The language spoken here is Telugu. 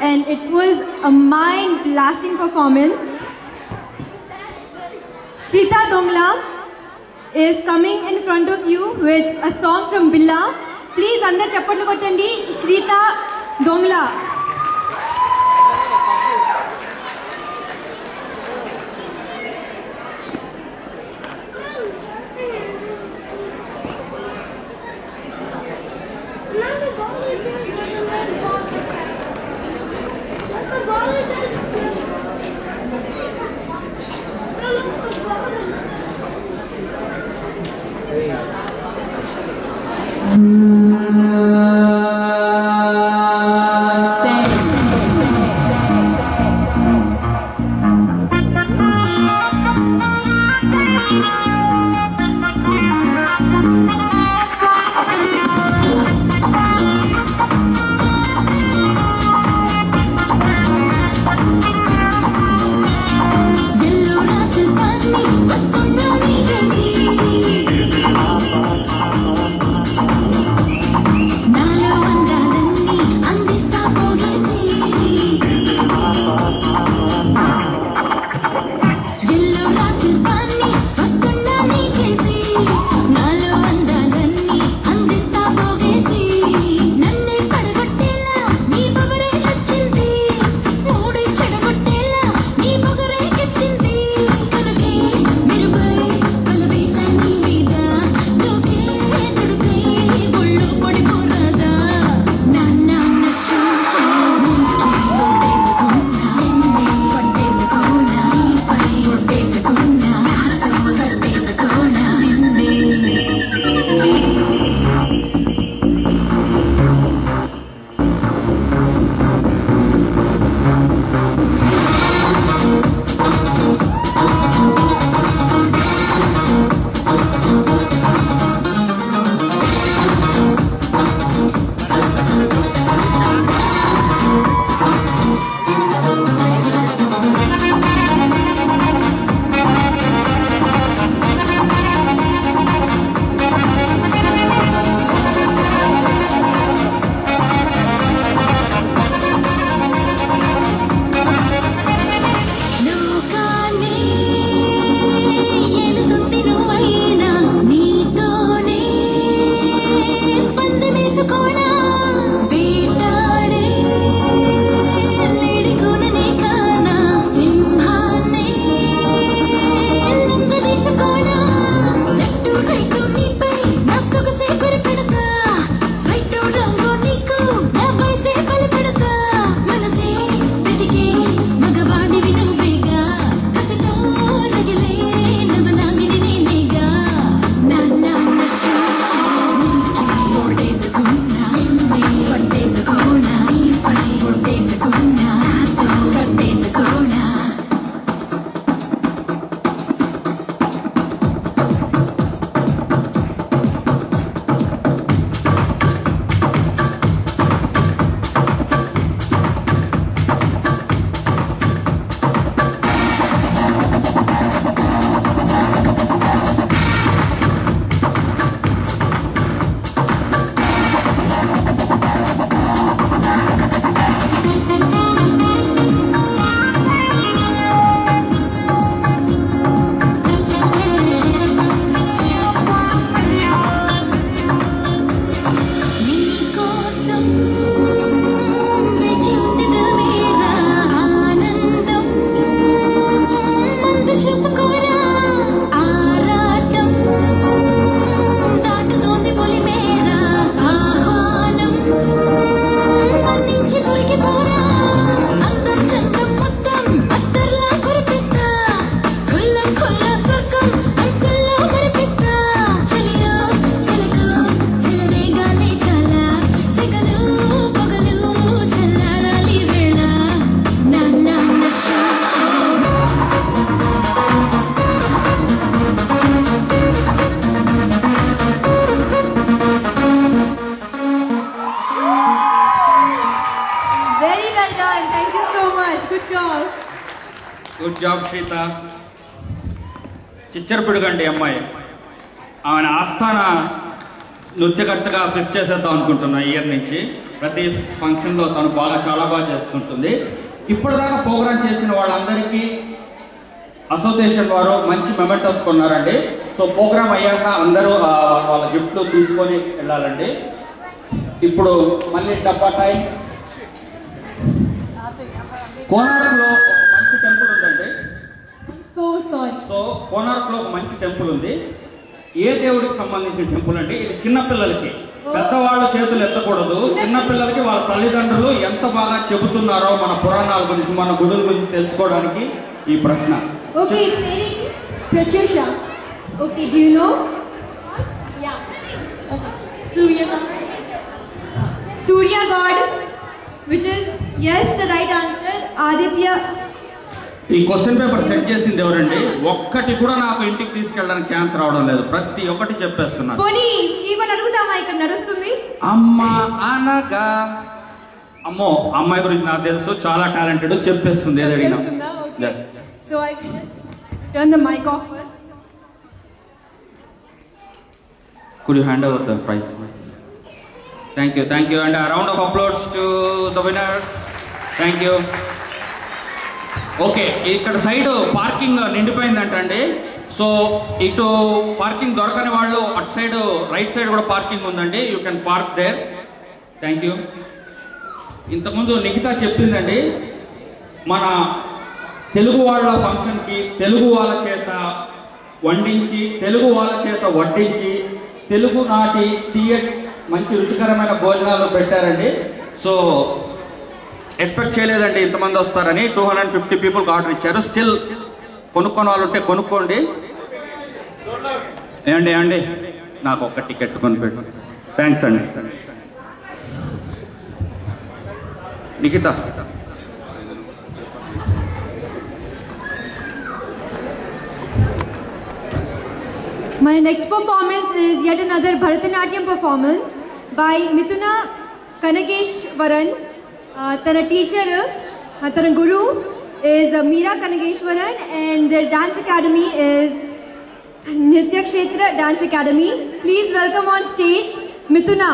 and it was a mind-blasting performance. Shrita Dongla is coming in front of you with a song from Billa. Please, andar chappatlu kottandi, Shrita Dongla. Good job Shrita. చిచ్చరపిడుగండి అమ్మాయి. ఆమెను ఆస్థాన నృత్యకర్తగా ఫిక్స్ చేసేద్దాం అనుకుంటున్నా ఈ ఇయర్ నుంచి. ప్రతి ఫంక్షన్లో తను చాలా బాగా చేసుకుంటుంది. ఇప్పటిదాకా ప్రోగ్రామ్ చేసిన వాళ్ళందరికీ అసోసియేషన్ వారు మంచి మెమెంటోస్ కొన్నారండి. సో ప్రోగ్రామ్ అయ్యాక అందరూ వాళ్ళ గిఫ్ట్లు తీసుకొని వెళ్ళాలండి. ఇప్పుడు మళ్ళీ డబ్బా టైం. కోనార్క్లో ఒక మంచి టెంపుల్ ఉందండి. సో కోనార్క్లో ఒక మంచి టెంపుల్ ఉంది. ఏ దేవుడికి సంబంధించిన టెంపుల్ అండి? ఇది చిన్నపిల్లలకి, పెద్దవాళ్ళ చేతులు ఎత్తకూడదు. చిన్నపిల్లలకి వాళ్ళ తల్లిదండ్రులు ఎంత బాగా చెబుతున్నారో మన పురాణాల గురించి, మన గుడుల గురించి తెలుసుకోవడానికి ఈ ప్రశ్న. Okay, Pratyusha. Okay, do you know? Yeah. Okay. Surya God, which is yes, the right answer. Aditya. ఈ క్వశ్చన్ పేపర్ సెట్ చేసింది ఎవరండి? ఒక్కటి కూడా నాకు ఇంటికి తీసుకెళ్ళడానికి ఛాన్స్ రావడం లేదు. ప్రతి ఒక్కటి చెప్పేస్తున్నారు. పోనీ ఇవన్నీ అడుగుదామా? ఇక్కడ నడుస్తుంది. అమ్మ అనగా అమ్మో, అమ్మాయి గురించి నాకు తెలుసు, చాలా టాలెంటెడ్, చెప్పేస్తుంది ఏది అడిగినా. So I will turn the mic off first. Could you hand over the prize? Thank you, and a round of applause to the winner. Thank you. Okay, ఇక్కడ సైడ్ పార్కింగ్ నిండిపోయిందంటండి. సో ఇటు పార్కింగ్ దొరకని వాళ్ళు అటు సైడ్ రైట్ సైడ్ కూడా పార్కింగ్ ఉందండి. You can park there. Thank you. ఇంతకుముందు నిఖిత చెప్పిందండి, మన తెలుగు వాళ్ళ ఫంక్షన్కి తెలుగు వాళ్ళ చేత వండించి, తెలుగు వాళ్ళ చేత వడ్డించి, తెలుగు నాటి మంచి రుచికరమైన భోజనాలు పెట్టారండి. సో ఎక్స్పెక్ట్ చేయలేదండి ఇంతమంది వస్తారని. 250 పీపుల్కి ఆర్డర్ ఇచ్చారు. స్టిల్ కొనుక్కొని వాళ్ళు ఉంటే కొనుక్కోండి. ఏమండి నాకు ఒక్క టికెట్ కొనిపెట్టు. థ్యాంక్స్ అండి. Nikhita. My next performance is yet another Bharatanatyam performance by Mithuna Kanageshwaran. Tana teacher, tana guru is Meera Kanageshwaran, and their dance academy is Nritya Kshetra Dance Academy. Please welcome on stage Mithuna.